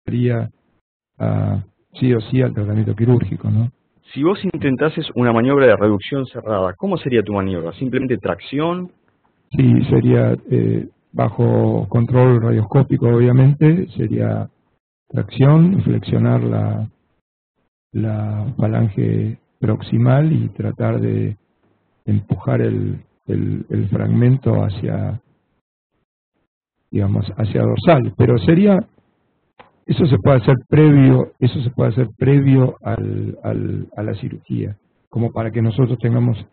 sería sí o sí al tratamiento quirúrgico, ¿no? Si vos intentases una maniobra de reducción cerrada, ¿cómo sería tu maniobra? ¿Simplemente tracción? Sí, sería bajo control radioscópico, obviamente, sería tracción, flexionar la falange proximal y tratar de empujar el fragmento hacia, digamos, hacia dorsal. Pero eso se puede hacer previo a la cirugía, como para que nosotros tengamos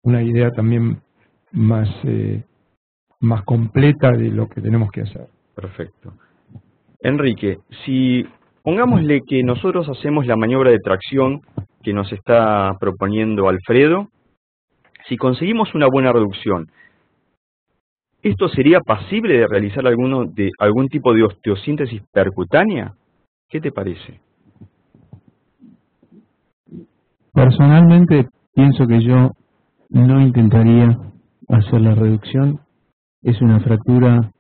una idea también más completa de lo que tenemos que hacer. Perfecto. Enrique, si pongámosle que nosotros hacemos la maniobra de tracción que nos está proponiendo Alfredo, si conseguimos una buena reducción, ¿esto sería pasible de realizar algún tipo de osteosíntesis percutánea? ¿Qué te parece? Personalmente pienso que yo no intentaría hacer la reducción. Es una fractura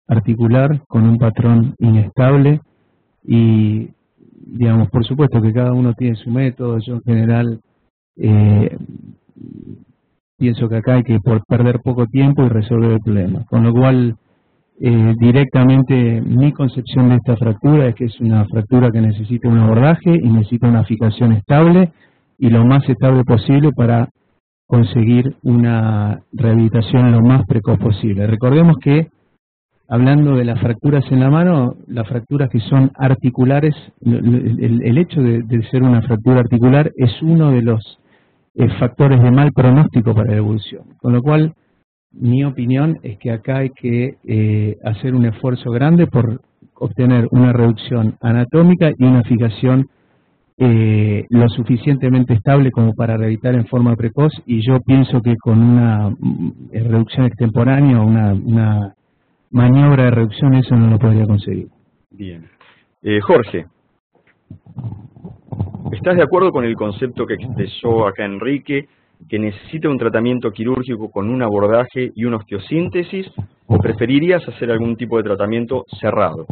articular con un patrón inestable y, digamos, por supuesto que cada uno tiene su método. Yo en general pienso que acá hay que perder poco tiempo y resolver el problema. Con lo cual, directamente mi concepción de esta fractura es que es una fractura que necesita un abordaje y necesita una fijación estable y lo más estable posible para conseguir una rehabilitación lo más precoz posible. Recordemos que, hablando de las fracturas en la mano, las fracturas que son articulares, el hecho de ser una fractura articular es uno de los factores de mal pronóstico para la evolución. Con lo cual, mi opinión es que acá hay que hacer un esfuerzo grande por obtener una reducción anatómica y una fijación lo suficientemente estable como para rehabilitar en forma precoz, y yo pienso que con una reducción extemporánea o una maniobra de reducción eso no lo podría conseguir. Bien. Jorge, ¿estás de acuerdo con el concepto que expresó acá Enrique, que necesita un tratamiento quirúrgico con un abordaje y una osteosíntesis, o preferirías hacer algún tipo de tratamiento cerrado?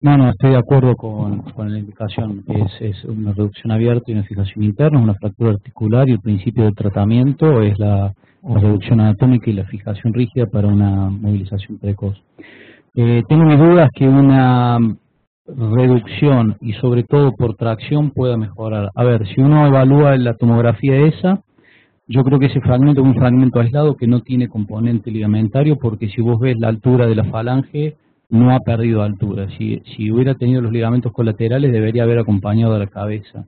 No, estoy de acuerdo con la indicación. Es una reducción abierta y una fijación interna, una fractura articular, y el principio del tratamiento es la reducción anatómica y la fijación rígida para una movilización precoz. Tengo mis dudas que una reducción y sobre todo por tracción pueda mejorar. A ver, si uno evalúa la tomografía esa, yo creo que ese fragmento es un fragmento aislado que no tiene componente ligamentario, porque si vos ves la altura de la falange, no ha perdido altura. Si hubiera tenido los ligamentos colaterales, debería haber acompañado a la cabeza.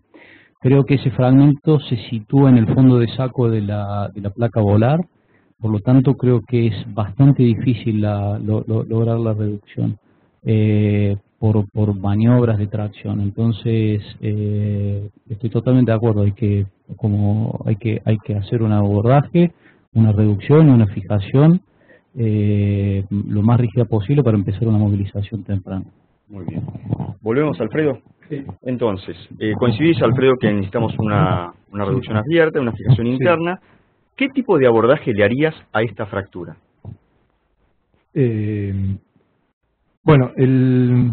Creo que ese fragmento se sitúa en el fondo de saco de la placa volar, por lo tanto creo que es bastante difícil lograr la reducción por maniobras de tracción. Entonces, estoy totalmente de acuerdo. Hay que hacer un abordaje, una reducción y una fijación lo más rígida posible para empezar una movilización temprana. Muy bien. ¿Volvemos, Alfredo? Sí. Entonces, coincidís, Alfredo, que necesitamos una reducción abierta, una fijación interna. ¿Qué tipo de abordaje le harías a esta fractura? Bueno, el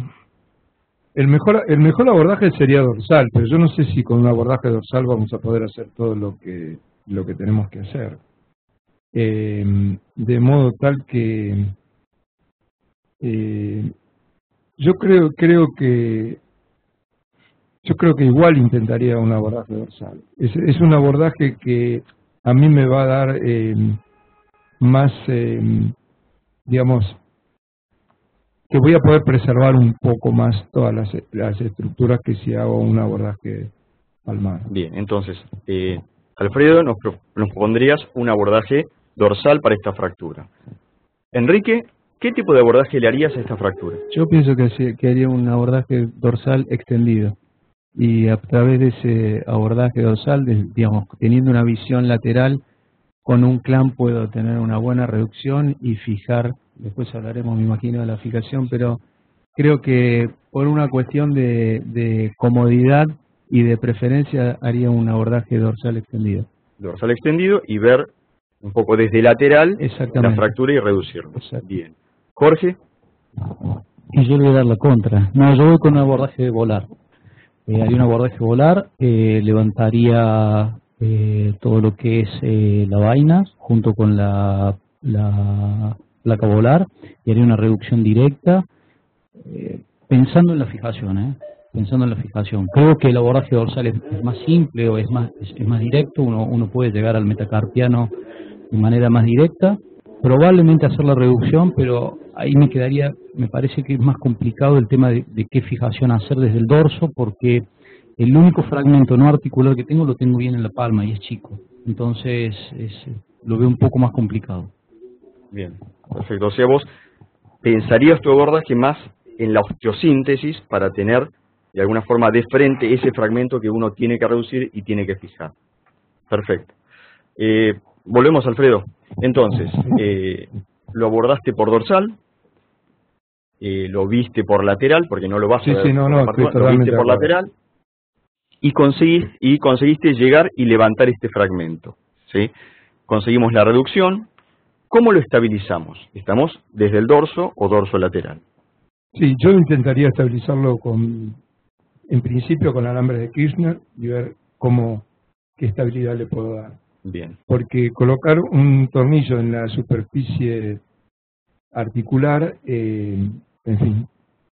mejor abordaje sería dorsal, pero yo no sé si con un abordaje dorsal vamos a poder hacer todo lo que tenemos que hacer. De modo tal que yo creo que igual intentaría un abordaje dorsal. Es un abordaje que a mí me va a dar más, digamos, que voy a poder preservar un poco más todas las estructuras que si hago un abordaje palmar. Bien, entonces, Alfredo, nos propondrías un abordaje dorsal para esta fractura. Enrique, ¿qué tipo de abordaje le harías a esta fractura? Yo pienso que haría un abordaje dorsal extendido, y a través de ese abordaje dorsal, digamos, teniendo una visión lateral, con un clamp puedo tener una buena reducción y fijar. Después hablaremos, me imagino, de la fijación, pero creo que por una cuestión de comodidad y de preferencia haría un abordaje dorsal extendido. Dorsal extendido y ver un poco desde lateral la fractura y reducirlo. Exacto. Bien. Jorge. Y yo le voy a dar la contra. No, yo voy con un abordaje de volar. Haría un abordaje volar, levantaría todo lo que es la vaina junto con la placa volar y haría una reducción directa pensando en la fijación, pensando en la fijación. Creo que el abordaje dorsal es más simple o es más directo, uno puede llegar al metacarpiano de manera más directa, probablemente hacer la reducción, pero ahí me parece que es más complicado el tema de qué fijación hacer desde el dorso, porque el único fragmento no articular que tengo lo tengo bien en la palma y es chico, entonces lo veo un poco más complicado. Bien, perfecto. O sea, vos pensarías tu abordaje más en la osteosíntesis para tener de alguna forma de frente ese fragmento que uno tiene que reducir y tiene que fijar. Perfecto. Volvemos, Alfredo. Entonces, lo abordaste por dorsal, lo viste por lateral, porque no lo vas a ver lo viste por lateral, y conseguiste llegar y levantar este fragmento, ¿sí? Conseguimos la reducción. ¿Cómo lo estabilizamos? Estamos desde el dorso o dorso lateral. Sí, yo intentaría estabilizarlo en principio con alambre de Kirchner y ver qué estabilidad le puedo dar. Bien. Porque colocar un tornillo en la superficie articular, en fin,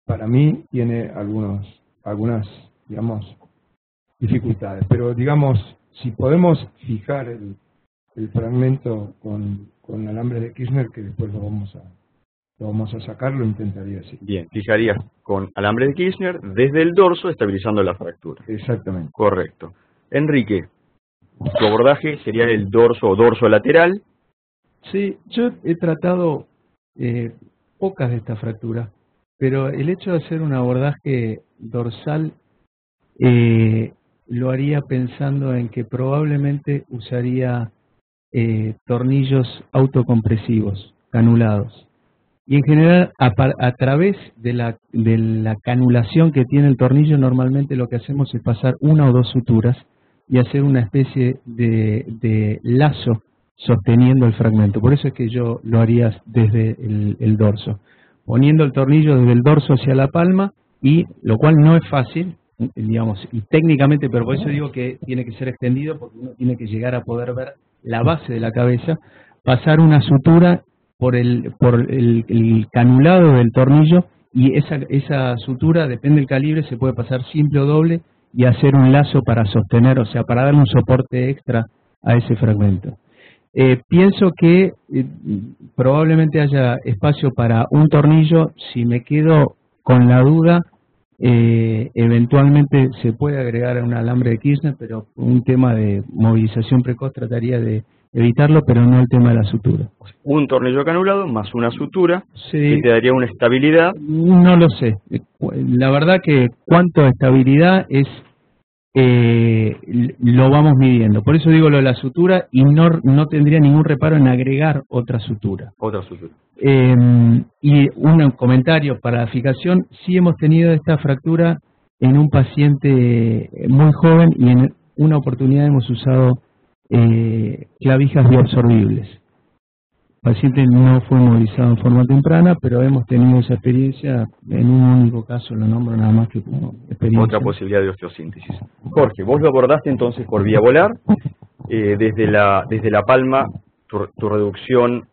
para mí tiene algunas, digamos, dificultades. Pero, digamos, si podemos fijar el fragmento con alambre de Kirchner, que después lo vamos a sacar, lo intentaría así. Bien, fijarías con alambre de Kirchner desde el dorso estabilizando la fractura. Exactamente. Correcto. Enrique, tu abordaje sería el dorso o dorso lateral. Sí, yo he tratado pocas de estas fracturas, pero el hecho de hacer un abordaje dorsal lo haría pensando en que probablemente usaría tornillos autocompresivos, canulados. Y en general, a través de la canulación que tiene el tornillo, normalmente lo que hacemos es pasar una o dos suturas y hacer una especie de lazo sosteniendo el fragmento. Por eso es que yo lo haría desde el dorso, poniendo el tornillo desde el dorso hacia la palma, y lo cual no es fácil, digamos, y técnicamente, pero por eso digo que tiene que ser extendido, porque uno tiene que llegar a poder ver la base de la cabeza, pasar una sutura por el canulado del tornillo, y esa sutura, depende del calibre, se puede pasar simple o doble y hacer un lazo para sostener, o sea, para darle un soporte extra a ese fragmento. Pienso que probablemente haya espacio para un tornillo. Si me quedo con la duda, eventualmente se puede agregar un alambre de Kirchner, pero un tema de movilización precoz trataría de evitarlo, pero no el tema de la sutura. Un tornillo canulado más una sutura, sí, que te daría una estabilidad. No lo sé. La verdad que cuánto de estabilidad es lo vamos midiendo. Por eso digo lo de la sutura, y no tendría ningún reparo en agregar otra sutura. Otra sutura. Y un comentario para la fijación: sí hemos tenido esta fractura en un paciente muy joven, y en una oportunidad hemos usado clavijas bioabsorbibles. El paciente no fue movilizado en forma temprana, pero hemos tenido esa experiencia en un único caso, lo nombro nada más que como experiencia. Otra posibilidad de osteosíntesis. Jorge, vos lo abordaste entonces por vía volar, desde la palma tu reducción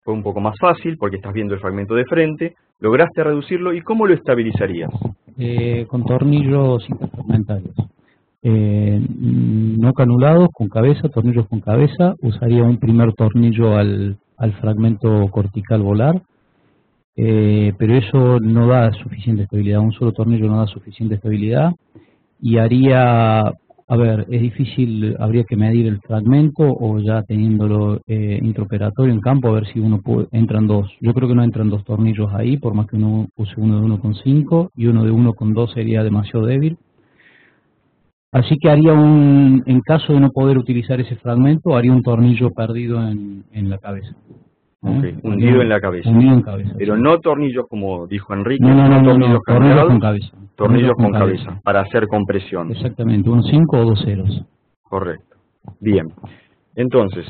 fue un poco más fácil porque estás viendo el fragmento de frente, lograste reducirlo. ¿Y cómo lo estabilizarías? Con tornillos interfragmentarios. No canulados, con cabeza, tornillos con cabeza. Usaría un primer tornillo al fragmento cortical volar, pero eso no da suficiente estabilidad. Un solo tornillo no da suficiente estabilidad, y haría, es difícil, habría que medir el fragmento, o ya teniéndolo intraoperatorio en campo, a ver si entran dos. Yo creo que no entran dos tornillos ahí, por más que uno use uno de 1,5 y uno de 1,2 sería demasiado débil. Así que haría en caso de no poder utilizar ese fragmento, haría un tornillo perdido en la cabeza. Okay, hundido en la cabeza. Hundido en cabeza. Pero sí, no tornillos como dijo Enrique, no, tornillos con cabeza. Tornillos con cabeza, para hacer compresión. Exactamente, un 5 o 2 ceros. Correcto. Bien. Entonces,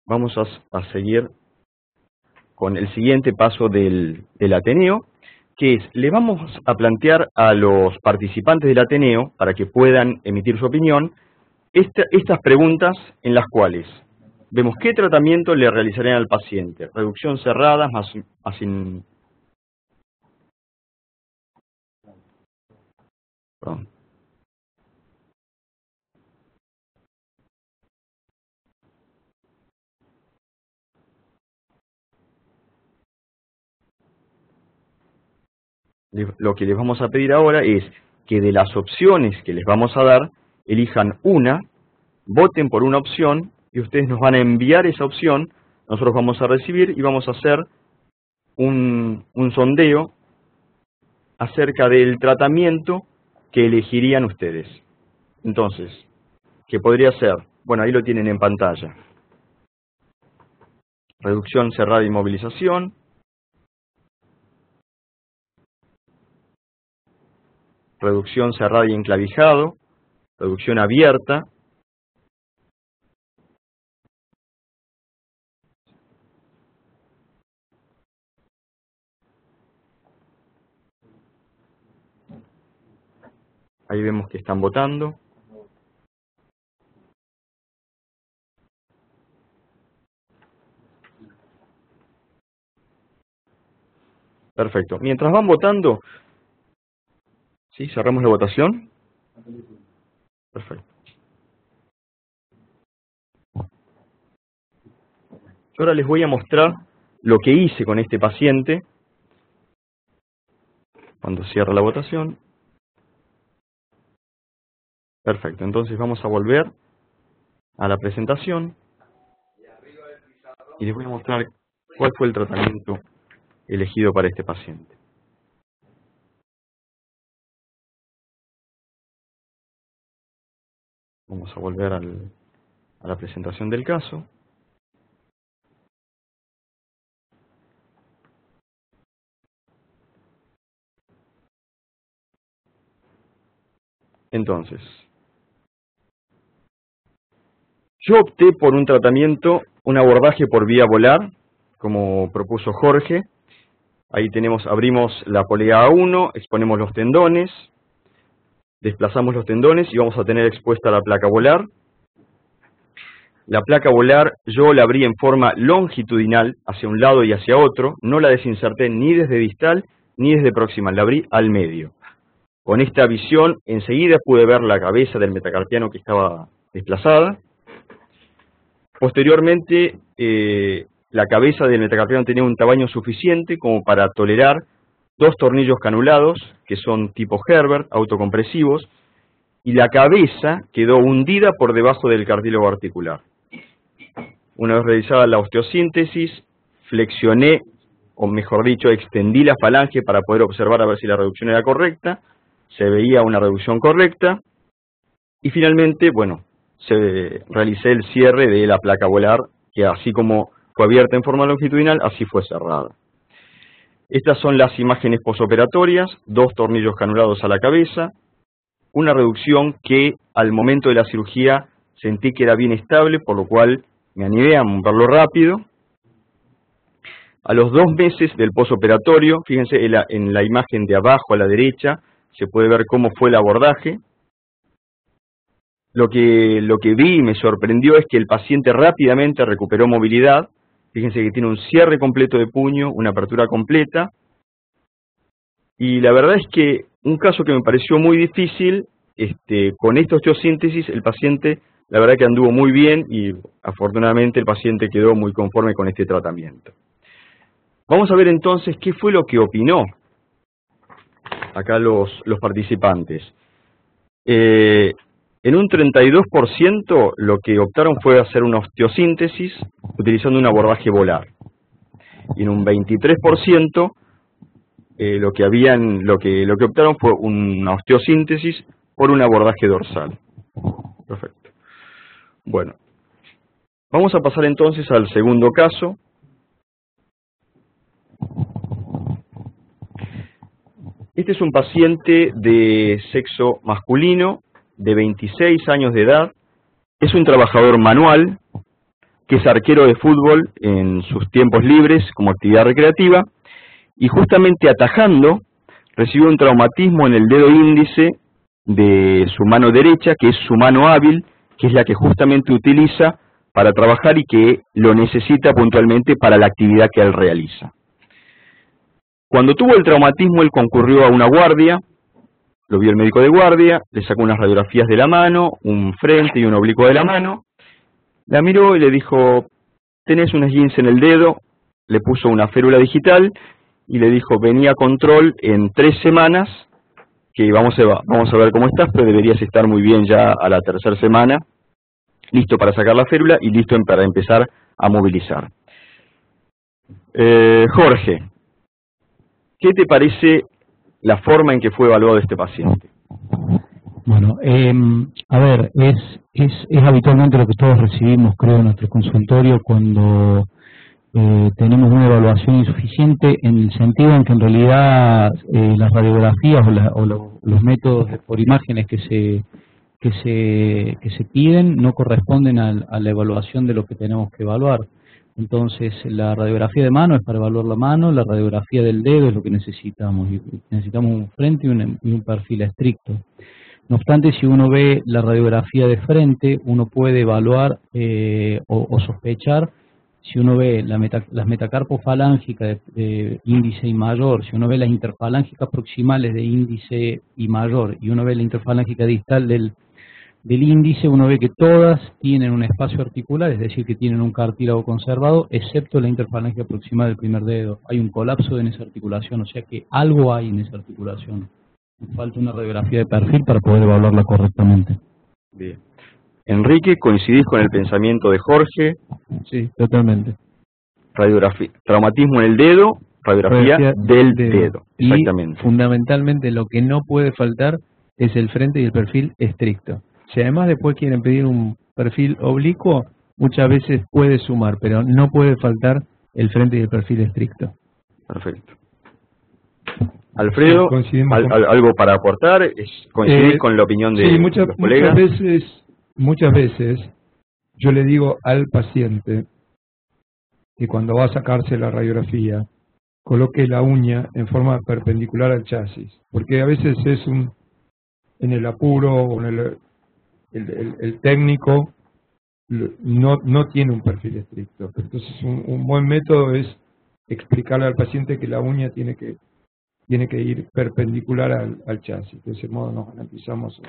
vamos a seguir con el siguiente paso del Ateneo. que es, le vamos a plantear a los participantes del Ateneo, para que puedan emitir su opinión, estas preguntas en las cuales vemos qué tratamiento le realizarían al paciente. Reducción cerrada perdón. Lo que les vamos a pedir ahora es que de las opciones que les vamos a dar, elijan una, voten por una opción y ustedes nos van a enviar esa opción, nosotros vamos a recibir y vamos a hacer un sondeo acerca del tratamiento que elegirían ustedes. Entonces, ¿qué podría ser? Bueno, ahí lo tienen en pantalla. Reducción cerrada de inmovilización. Reducción cerrada y enclavijado. Reducción abierta. Ahí vemos que están votando. Perfecto. Mientras van votando, ¿sí? Cerramos la votación. Perfecto. Yo ahora les voy a mostrar lo que hice con este paciente cuando cierre la votación. Perfecto. Entonces vamos a volver a la presentación y les voy a mostrar cuál fue el tratamiento elegido para este paciente. Vamos a volver a la presentación del caso. Entonces, yo opté por un tratamiento, un abordaje por vía volar, como propuso Jorge. Ahí abrimos la polea A1, exponemos los tendones, desplazamos los tendones y vamos a tener expuesta la placa volar. La placa volar yo la abrí en forma longitudinal, hacia un lado y hacia otro, no la desinserté ni desde distal ni desde proximal, la abrí al medio. Con esta visión enseguida pude ver la cabeza del metacarpiano que estaba desplazada. Posteriormente, la cabeza del metacarpiano tenía un tamaño suficiente como para tolerar 2 tornillos canulados, que son tipo Herbert, autocompresivos, y la cabeza quedó hundida por debajo del cartílago articular. Una vez realizada la osteosíntesis, flexioné, o mejor dicho, extendí la falange para poder observar a ver si la reducción era correcta. Se veía una reducción correcta. Y finalmente, bueno, realicé el cierre de la placa volar, que así como fue abierta en forma longitudinal, así fue cerrada. Estas son las imágenes posoperatorias, 2 tornillos canulados a la cabeza, una reducción que al momento de la cirugía sentí que era bien estable, por lo cual me animé a verlo rápido. A los 2 meses del posoperatorio, fíjense en la imagen de abajo a la derecha, se puede ver cómo fue el abordaje. Lo que vi y me sorprendió es que el paciente rápidamente recuperó movilidad. Fíjense que tiene un cierre completo de puño, una apertura completa. Y la verdad es que un caso que me pareció muy difícil, con esta osteosíntesis, el paciente, la verdad que anduvo muy bien y afortunadamente el paciente quedó muy conforme con este tratamiento. Vamos a ver entonces qué fue lo que opinó acá los participantes. En un 32% lo que optaron fue hacer una osteosíntesis utilizando un abordaje volar. Y en un 23% lo que optaron fue una osteosíntesis por un abordaje dorsal. Perfecto. Bueno, vamos a pasar entonces al segundo caso. Este es un paciente de sexo masculino, de 26 años de edad, es un trabajador manual, que es arquero de fútbol en sus tiempos libres como actividad recreativa, y justamente atajando recibió un traumatismo en el dedo índice de su mano derecha, que es su mano hábil, que es la que justamente utiliza para trabajar y que lo necesita puntualmente para la actividad que él realiza. Cuando tuvo el traumatismo, él concurrió a una guardia, lo vio el médico de guardia, le sacó unas radiografías de la mano, un frente y un oblicuo de la mano, la miró y le dijo: tenés un esguince en el dedo, le puso una férula digital y le dijo: vení a control en 3 semanas, que vamos a ver cómo estás, pero deberías estar muy bien ya a la 3ª semana, listo para sacar la férula y listo para empezar a movilizar. Jorge, ¿qué te parece la forma en que fue evaluado este paciente? Bueno, a ver, es habitualmente lo que todos recibimos, creo, en nuestro consultorio cuando tenemos una evaluación insuficiente, en el sentido en que en realidad las radiografías los métodos por imágenes que se piden no corresponden a la evaluación de lo que tenemos que evaluar. Entonces, la radiografía de mano es para evaluar la mano, la radiografía del dedo es lo que necesitamos, y necesitamos un frente y un perfil estricto. No obstante, si uno ve la radiografía de frente, uno puede evaluar o sospechar. Si uno ve las metacarpofalángicas de índice y mayor, si uno ve las interfalángicas proximales de índice y mayor, y uno ve la interfalángica distal del índice, uno ve que todas tienen un espacio articular, es decir, que tienen un cartílago conservado, excepto la interfalángica proximal del primer dedo. Hay un colapso en esa articulación, o sea que algo hay en esa articulación. Falta una radiografía de perfil para poder evaluarla correctamente. Bien. Enrique, ¿coincidís con el pensamiento de Jorge? Sí, totalmente. Traumatismo en el dedo, radiografía del dedo. Exactamente. Y fundamentalmente lo que no puede faltar es el frente y el perfil estricto. Si además después quieren pedir un perfil oblicuo, muchas veces puede sumar, pero no puede faltar el frente y el perfil estricto. Perfecto. Alfredo, ¿algo para aportar? ¿Coincidís con la opinión de los colegas? Muchas veces yo le digo al paciente que cuando va a sacarse la radiografía coloque la uña en forma perpendicular al chasis, porque a veces es en el apuro o en el técnico no tiene un perfil estricto. Entonces un buen método es explicarle al paciente que la uña tiene que ir perpendicular al chasis. De ese modo nos garantizamos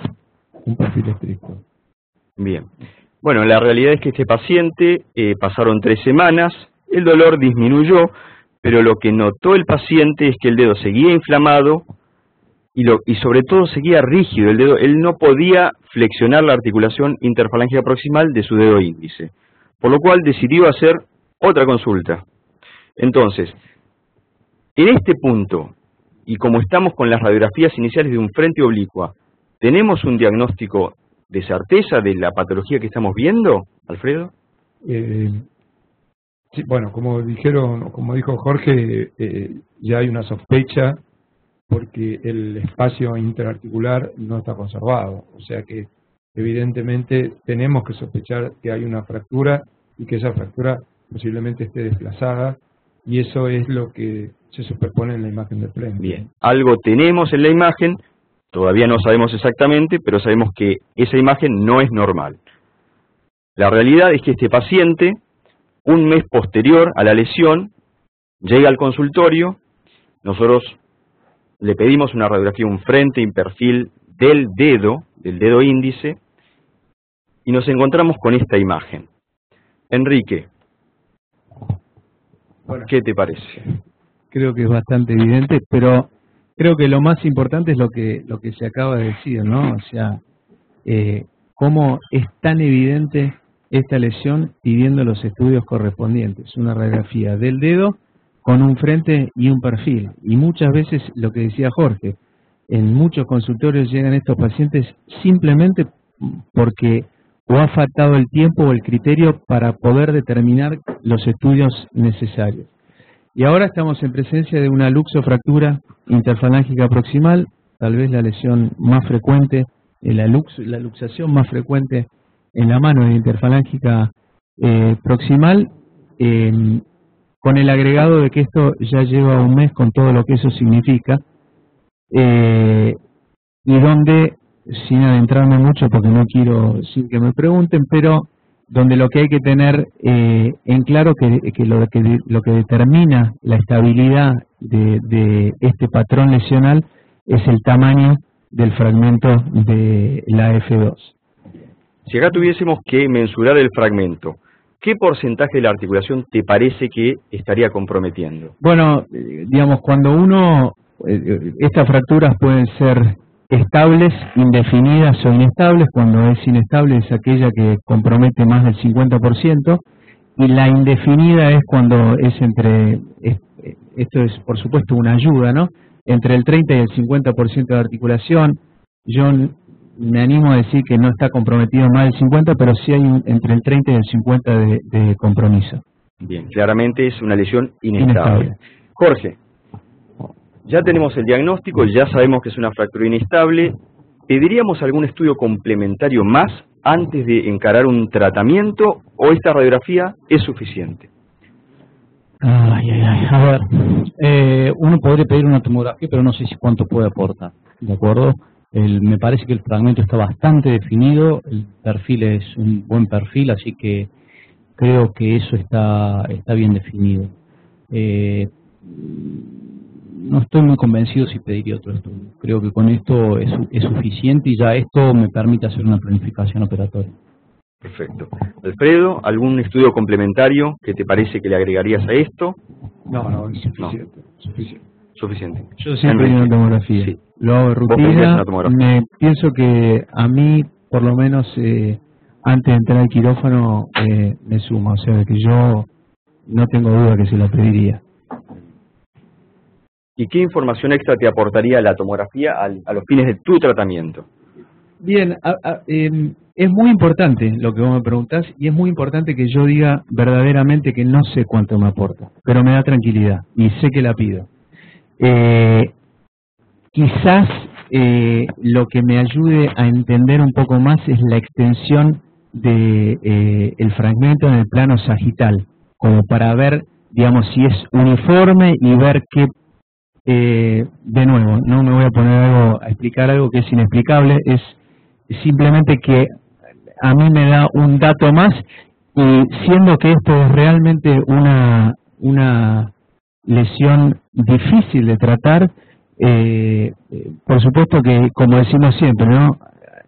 un perfil estricto. Bien. Bueno, la realidad es que este paciente pasaron 3 semanas, el dolor disminuyó, pero lo que notó el paciente es que el dedo seguía inflamado y sobre todo seguía rígido el dedo. Él no podía flexionar la articulación interfalángica proximal de su dedo índice, por lo cual decidió hacer otra consulta. Entonces, en este punto, y como estamos con las radiografías iniciales de un frente oblicua, ¿tenemos un diagnóstico de certeza de la patología que estamos viendo, Alfredo? Sí, bueno, como dijo Jorge, ya hay una sospecha porque el espacio interarticular no está conservado. O sea que evidentemente tenemos que sospechar que hay una fractura y que esa fractura posiblemente esté desplazada, y eso es lo que se superpone en la imagen del frente. Bien, algo tenemos en la imagen. Todavía no sabemos exactamente, pero sabemos que esa imagen no es normal. La realidad es que este paciente, un mes posterior a la lesión, llega al consultorio, nosotros le pedimos una radiografía, un frente y perfil del dedo índice, y nos encontramos con esta imagen. Enrique, bueno, ¿qué te parece? Creo que es bastante evidente, pero creo que lo más importante es lo que se acaba de decir, ¿no? O sea, cómo es tan evidente esta lesión pidiendo los estudios correspondientes. Una radiografía del dedo con un frente y un perfil. Y muchas veces, lo que decía Jorge, en muchos consultorios llegan estos pacientes simplemente porque o ha faltado el tiempo o el criterio para poder determinar los estudios necesarios. Y ahora estamos en presencia de una luxofractura interfalángica proximal, tal vez la lesión más frecuente, la luxación más frecuente en la mano de interfalángica proximal, con el agregado de que esto ya lleva un mes con todo lo que eso significa, y donde, sin adentrarme mucho porque no quiero sin que me pregunten, pero donde lo que hay que tener en claro que lo que determina la estabilidad de este patrón lesional es el tamaño del fragmento de la F2. Si acá tuviésemos que mensurar el fragmento, ¿qué porcentaje de la articulación te parece que estaría comprometiendo? Bueno, digamos, cuando estas fracturas pueden ser estables, indefinidas o inestables. Cuando es inestable es aquella que compromete más del 50%, y la indefinida es cuando es esto es por supuesto una ayuda, ¿no? Entre el 30 y el 50% de articulación. Yo me animo a decir que no está comprometido más del 50, pero sí hay entre el 30 y el 50 de compromiso. Bien, claramente es una lesión inestable. Jorge, ya tenemos el diagnóstico, ya sabemos que es una fractura inestable. ¿Pediríamos algún estudio complementario más antes de encarar un tratamiento o esta radiografía es suficiente? A ver, uno podría pedir una tomografía, pero no sé si cuánto puede aportar, ¿de acuerdo? Me parece que el fragmento está bastante definido, el perfil es un buen perfil, así que creo que eso está bien definido. No estoy muy convencido si pediría otro estudio. Creo que con esto es suficiente y ya esto me permite hacer una planificación operatoria. Perfecto. Alfredo, ¿algún estudio complementario que te parece que le agregarías a esto? No, es suficiente. No. Suficiente. Yo siempre hago una tomografía. Sí. Lo hago de rutina. Pienso que a mí, por lo menos, antes de entrar al quirófano, me suma. O sea, que yo no tengo duda que se la pediría. ¿Y qué información extra te aportaría la tomografía a los fines de tu tratamiento? Bien, es muy importante lo que vos me preguntás, y es muy importante que yo diga verdaderamente que no sé cuánto me aporta, pero me da tranquilidad y sé que la pido. Quizás lo que me ayude a entender un poco más es la extensión de el fragmento en el plano sagital, como para ver, digamos, si es uniforme y ver qué. De nuevo, no me voy a poner a explicar algo que es inexplicable, es simplemente que a mí me da un dato más, y siendo que esto es realmente una lesión difícil de tratar, por supuesto que, como decimos siempre, ¿no?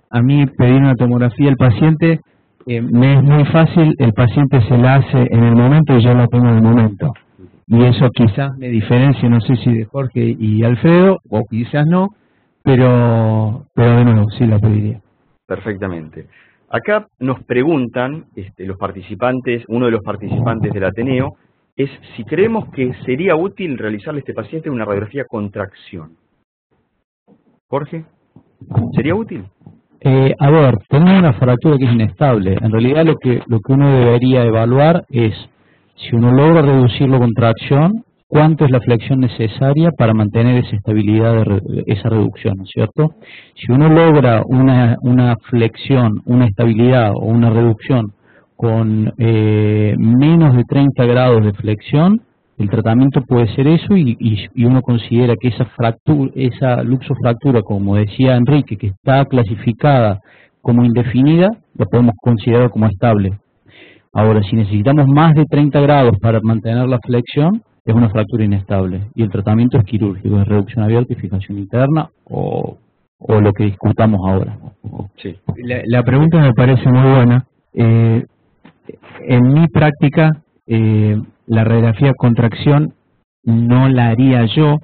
A mí pedir una tomografía al paciente me es muy fácil, el paciente se la hace en el momento y yo la tengo en el momento. Y eso quizás me diferencie, no sé si de Jorge y Alfredo, o quizás no, pero de nuevo, sí la pediría. Perfectamente. Acá nos preguntan los participantes, uno de los participantes del Ateneo, es si creemos que sería útil realizarle a este paciente una radiografía con tracción. Jorge, ¿sería útil? A ver, tenemos una fractura que es inestable. En realidad lo que uno debería evaluar es, si uno logra reducirlo con tracción, cuánto es la flexión necesaria para mantener esa estabilidad, esa reducción, ¿no es cierto? Si uno logra una flexión, una estabilidad o una reducción con menos de 30 grados de flexión, el tratamiento puede ser eso, y uno considera que esa luxofractura, como decía Enrique, que está clasificada como indefinida, la podemos considerar como estable. Ahora, si necesitamos más de 30 grados para mantener la flexión, es una fractura inestable, y el tratamiento es quirúrgico, es reducción abierta y fijación interna, o lo que discutamos ahora. Sí. La pregunta me parece muy buena. En mi práctica, la radiografía con tracción no la haría yo,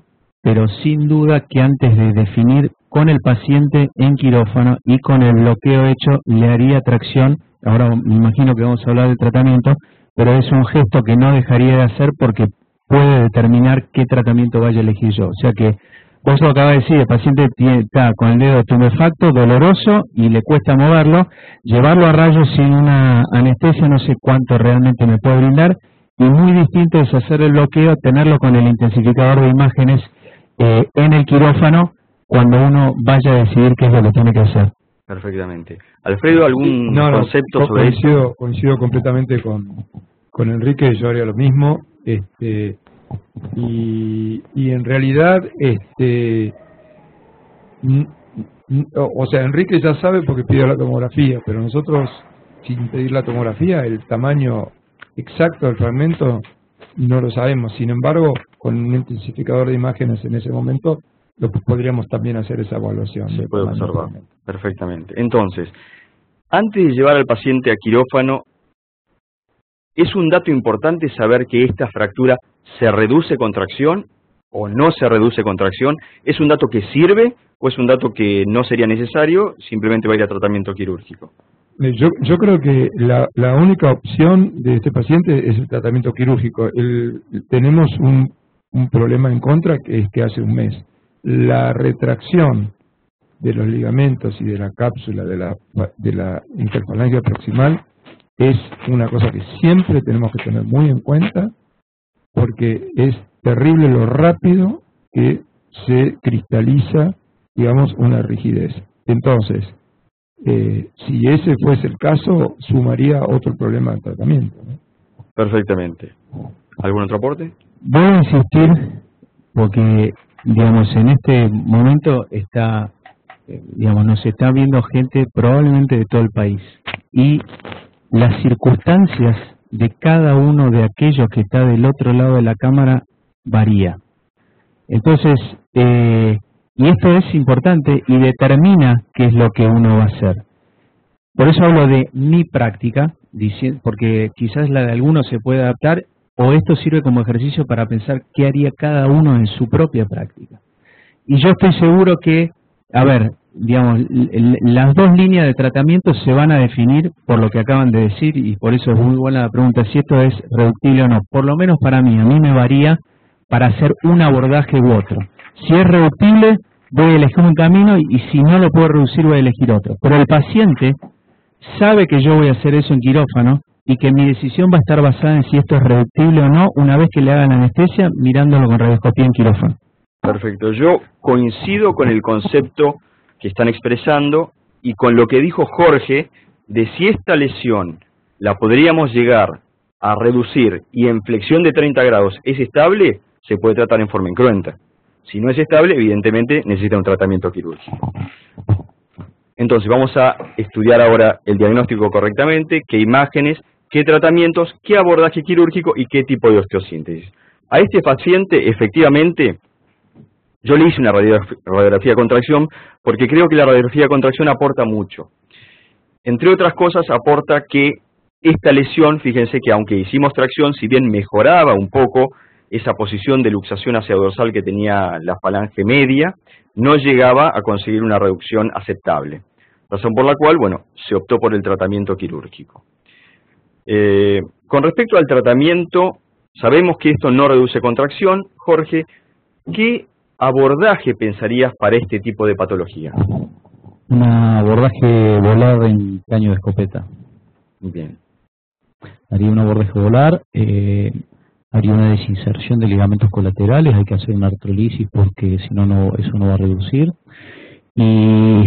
pero sin duda que antes de definir con el paciente en quirófano y con el bloqueo hecho, le haría tracción. Ahora me imagino que vamos a hablar del tratamiento, pero es un gesto que no dejaría de hacer porque puede determinar qué tratamiento vaya a elegir yo. O sea que vos lo acabas de decir, el paciente está con el dedo tumefacto, doloroso y le cuesta moverlo. Llevarlo a rayos sin una anestesia no sé cuánto realmente me puede brindar, y muy distinto es hacer el bloqueo, tenerlo con el intensificador de imágenes en el quirófano cuando uno vaya a decidir qué es lo que tiene que hacer. Perfectamente. Alfredo, ¿algún concepto sobre eso? Coincido completamente con Enrique, yo haría lo mismo. Y en realidad, o sea, Enrique ya sabe porque pidió la tomografía, pero nosotros, sin pedir la tomografía, el tamaño exacto del fragmento no lo sabemos. Sin embargo, con un intensificador de imágenes en ese momento, podríamos también hacer esa evaluación. Se puede observar perfectamente. Entonces, antes de llevar al paciente a quirófano, ¿es un dato importante saber que esta fractura se reduce con tracción o no se reduce con tracción? ¿Es un dato que sirve o es un dato que no sería necesario, simplemente va a ir a tratamiento quirúrgico? Yo creo que la única opción de este paciente es el tratamiento quirúrgico. Tenemos un problema en contra, que es que hace un mes la retracción de los ligamentos y de la cápsula de la interfalange proximal es una cosa que siempre tenemos que tener muy en cuenta, porque es terrible lo rápido que se cristaliza, digamos, una rigidez. Entonces, si ese fuese el caso, sumaría otro problema de tratamiento, ¿no? Perfectamente. ¿Algún otro aporte? Voy a insistir porque, digamos, en este momento nos está viendo gente probablemente de todo el país, y las circunstancias de cada uno de aquellos que está del otro lado de la cámara varía. Entonces, y esto es importante y determina qué es lo que uno va a hacer. Por eso hablo de mi práctica, porque quizás la de algunos se puede adaptar, o esto sirve como ejercicio para pensar qué haría cada uno en su propia práctica. Y yo estoy seguro que, digamos, las dos líneas de tratamiento se van a definir por lo que acaban de decir, y por eso es muy buena la pregunta, si esto es reductible o no. Por lo menos para mí, a mí me varía para hacer un abordaje u otro. Si es reductible, voy a elegir un camino, y si no lo puedo reducir, voy a elegir otro. Pero el paciente sabe que yo voy a hacer eso en quirófano y que mi decisión va a estar basada en si esto es reductible o no una vez que le hagan anestesia mirándolo con radioscopía en quirófano. Perfecto. Yo coincido con el concepto que están expresando y con lo que dijo Jorge de si esta lesión la podríamos llegar a reducir y en flexión de 30 grados es estable, se puede tratar en forma incruenta. Si no es estable, evidentemente necesita un tratamiento quirúrgico. Entonces vamos a estudiar ahora el diagnóstico correctamente, qué imágenes, qué tratamientos, qué abordaje quirúrgico y qué tipo de osteosíntesis. A este paciente, efectivamente, yo le hice una radiografía con tracción porque creo que la radiografía con tracción aporta mucho. Entre otras cosas, aporta que esta lesión, fíjense que aunque hicimos tracción, si bien mejoraba un poco esa posición de luxación hacia dorsal que tenía la falange media, no llegaba a conseguir una reducción aceptable. Razón por la cual, bueno, se optó por el tratamiento quirúrgico. Con respecto al tratamiento, sabemos que esto no reduce contracción. Jorge, ¿qué abordaje pensarías para este tipo de patología? Un abordaje volar en caño de escopeta. Bien. Haría un abordaje volar, haría una desinserción de ligamentos colaterales, hay que hacer una artrolisis porque si no, eso no va a reducir. Y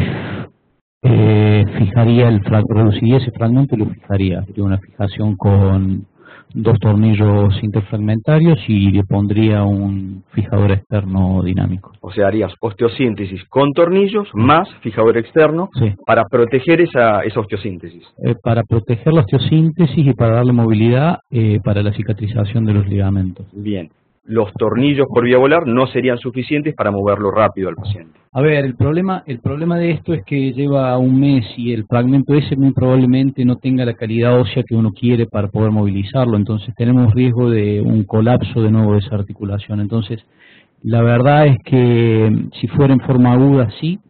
reduciría ese fragmento y lo fijaría. Haría una fijación con 2 tornillos interfragmentarios y le pondría un fijador externo dinámico. O sea, harías osteosíntesis con tornillos más fijador externo, sí, para proteger esa osteosíntesis. Para proteger la osteosíntesis y para darle movilidad para la cicatrización de los ligamentos. Bien. Los tornillos por vía volar no serían suficientes para moverlo rápido al paciente. A ver, el problema de esto es que lleva un mes y el fragmento ese muy probablemente no tenga la calidad ósea que uno quiere para poder movilizarlo, entonces tenemos riesgo de un colapso de nuevo de esa articulación. Entonces, la verdad es que si fuera en forma aguda, sí,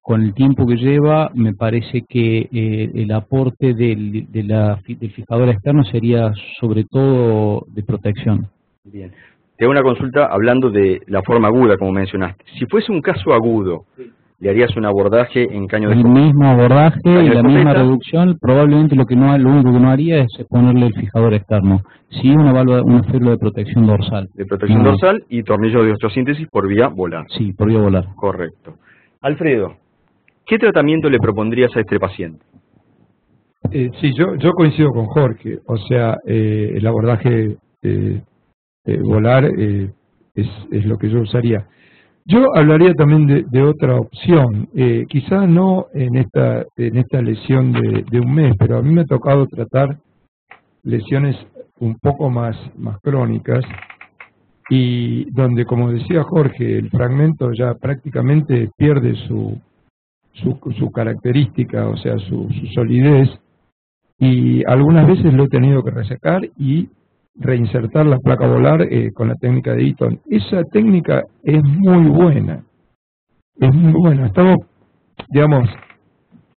con el tiempo que lleva, me parece que el aporte del fijador externo sería sobre todo de protección. Bien. Te hago una consulta hablando de la forma aguda, como mencionaste. Si fuese un caso agudo, ¿le harías un abordaje en caño de escopeta? El mismo abordaje y la misma reducción. Probablemente lo único que no haría es ponerle el fijador externo. Sí, una férula de protección dorsal. De protección dorsal y tornillo de osteosíntesis por vía volar. Sí, por vía volar. Correcto. Alfredo, ¿qué tratamiento le propondrías a este paciente? Sí, yo coincido con Jorge. O sea, el abordaje volar, es lo que yo usaría. Yo hablaría también de otra opción, quizás no en esta lesión de un mes, pero a mí me ha tocado tratar lesiones un poco más crónicas, y donde, como decía Jorge, el fragmento ya prácticamente pierde su característica, o sea, su solidez, y algunas veces lo he tenido que resecar y reinsertar la placa volar con la técnica de Eaton. Esa técnica es muy buena, Estamos, digamos,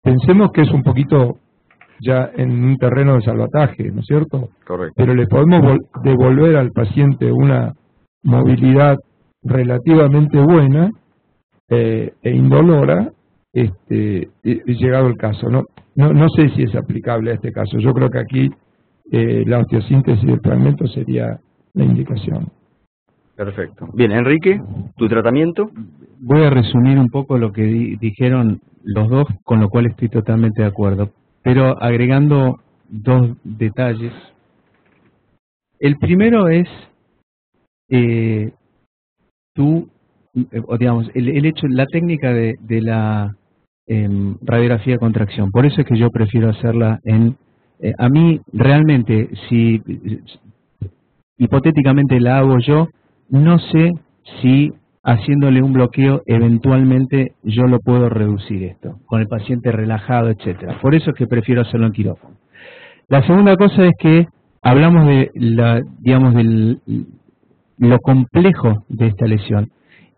pensemos que es un poquito ya en un terreno de salvataje, ¿no es cierto? Correcto. Pero le podemos devolver al paciente una movilidad relativamente buena e indolora, llegado el caso. No sé si es aplicable a este caso. Yo creo que aquí la osteosíntesis del fragmento sería la indicación. Perfecto. Bien, Enrique, ¿tu tratamiento? Voy a resumir un poco lo que dijeron los dos, con lo cual estoy totalmente de acuerdo, pero agregando dos detalles. El primero es digamos, el hecho, la técnica de la radiografía de contracción. Por eso es que yo prefiero hacerla a mí realmente, si hipotéticamente la hago yo, no sé si haciéndole un bloqueo eventualmente yo lo puedo reducir esto, con el paciente relajado, etcétera. Por eso es que prefiero hacerlo en quirófano. La segunda cosa es que hablamos de lo complejo de esta lesión,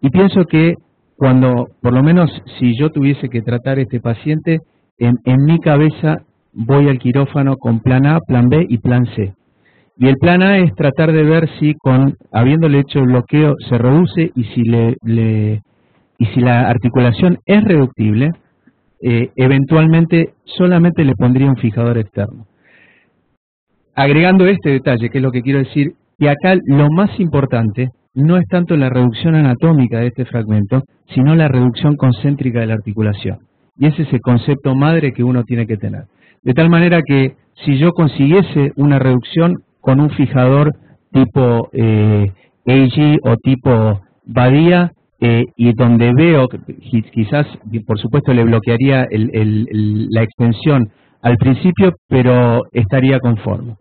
y pienso que cuando, por lo menos si yo tuviese que tratar a este paciente, en mi cabeza voy al quirófano con plan A, plan B y plan C. Y el plan A es tratar de ver si habiéndole hecho el bloqueo se reduce, y si la articulación es reductible, eventualmente solamente le pondría un fijador externo. Agregando este detalle, que es lo que quiero decir, que acá lo más importante no es tanto la reducción anatómica de este fragmento, sino la reducción concéntrica de la articulación. Y ese es el concepto madre que uno tiene que tener. De tal manera que si yo consiguiese una reducción con un fijador tipo AG o tipo Badía, y donde veo, quizás, por supuesto, le bloquearía la extensión al principio, pero estaría conforme.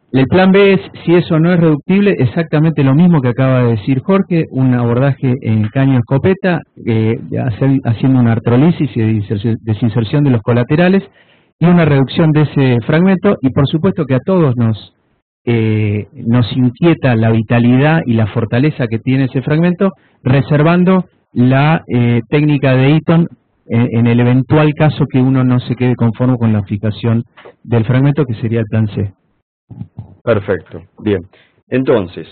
El plan B es, si eso no es reductible, exactamente lo mismo que acaba de decir Jorge, un abordaje en caño escopeta, haciendo una artrolisis y desinserción de los colaterales, y una reducción de ese fragmento, y por supuesto que a todos nos inquieta la vitalidad y la fortaleza que tiene ese fragmento, reservando la técnica de Eaton en el eventual caso que uno no se quede conforme con la fijación del fragmento, que sería el plan C. Perfecto, bien. Entonces,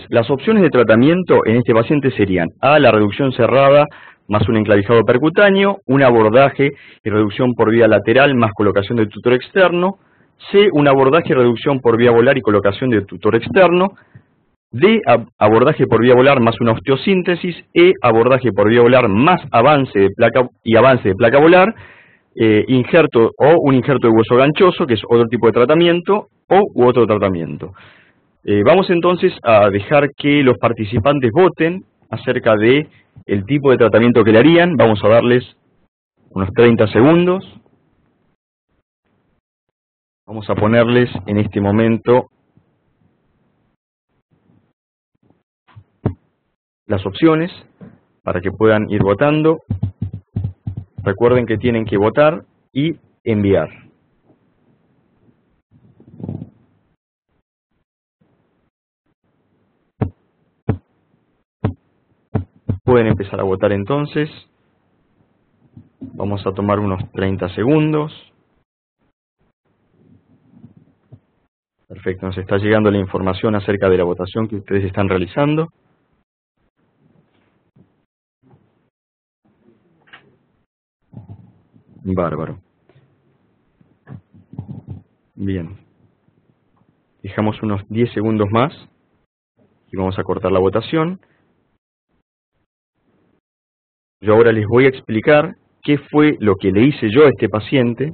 las opciones de tratamiento en este paciente serían: A, la reducción cerrada más un enclavijado percutáneo, un abordaje y reducción por vía lateral más colocación de tutor externo; C, un abordaje y reducción por vía volar y colocación de tutor externo; D, abordaje por vía volar más una osteosíntesis; E, abordaje por vía volar más avance de placa volar, injerto o un injerto de hueso ganchoso, que es otro tipo de tratamiento, u otro tratamiento. Vamos entonces a dejar que los participantes voten acerca de el tipo de tratamiento que le harían. Vamos a darles unos 30 segundos. Vamos a ponerles en este momento las opciones para que puedan ir votando. Recuerden que tienen que votar y enviar. Pueden empezar a votar entonces. Vamos a tomar unos 30 segundos. Perfecto, nos está llegando la información acerca de la votación que ustedes están realizando. Bárbaro. Bien. Dejamos unos 10 segundos más y vamos a cortar la votación. Yo ahora les voy a explicar qué fue lo que le hice yo a este paciente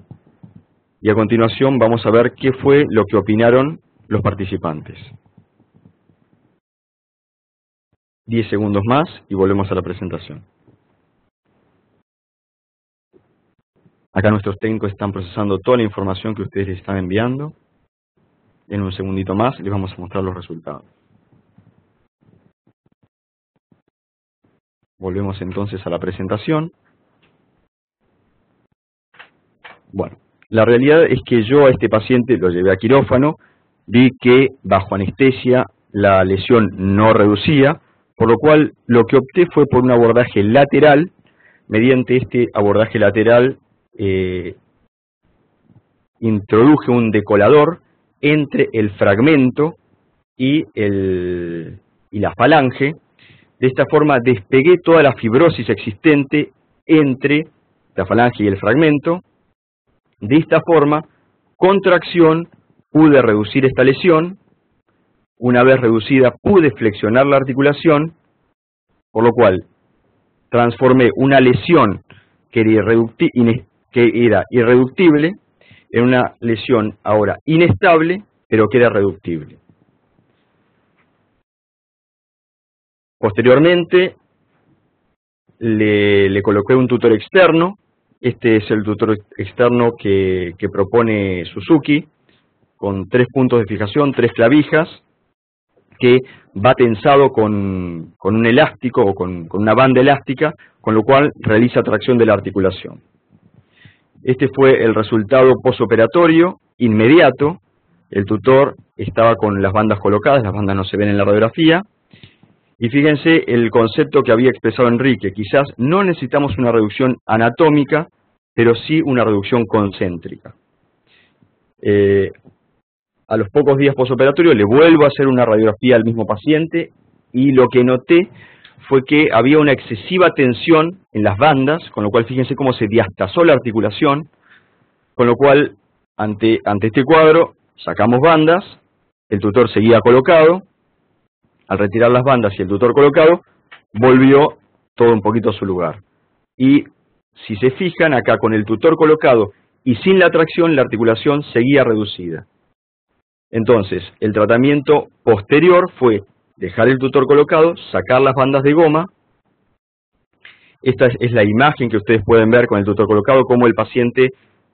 y a continuación vamos a ver qué fue lo que opinaron los participantes. 10 segundos más y volvemos a la presentación. Acá nuestros técnicos están procesando toda la información que ustedes les están enviando. En un segundito más les vamos a mostrar los resultados. Volvemos entonces a la presentación. Bueno, la realidad es que yo a este paciente lo llevé a quirófano, vi que bajo anestesia la lesión no reducía, por lo cual lo que opté fue por un abordaje lateral. Mediante este abordaje lateral introduje un decolador entre el fragmento y la falange. De esta forma despegué toda la fibrosis existente entre la falange y el fragmento. De esta forma, con tracción, pude reducir esta lesión. Una vez reducida, pude flexionar la articulación, por lo cual transformé una lesión que era irreductible en una lesión ahora inestable, pero que era reductible. Posteriormente, le coloqué un tutor externo. Este es el tutor externo que propone Suzuki, con 3 puntos de fijación, 3 clavijas, que va tensado con un elástico o con una banda elástica, con lo cual realiza tracción de la articulación. Este fue el resultado posoperatorio inmediato. El tutor estaba con las bandas colocadas, las bandas no se ven en la radiografía. Y fíjense el concepto que había expresado Enrique, quizás no necesitamos una reducción anatómica, pero sí una reducción concéntrica. A los pocos días posoperatorios le vuelvo a hacer una radiografía al mismo paciente y lo que noté fue que había una excesiva tensión en las bandas, con lo cual fíjense cómo se diastazó la articulación, con lo cual ante este cuadro sacamos bandas, el tutor seguía colocado. Al retirar las bandas y el tutor colocado, volvió todo un poquito a su lugar. Y si se fijan, acá con el tutor colocado y sin la tracción, la articulación seguía reducida. Entonces, el tratamiento posterior fue dejar el tutor colocado, sacar las bandas de goma. Esta es la imagen que ustedes pueden ver con el tutor colocado, cómo el paciente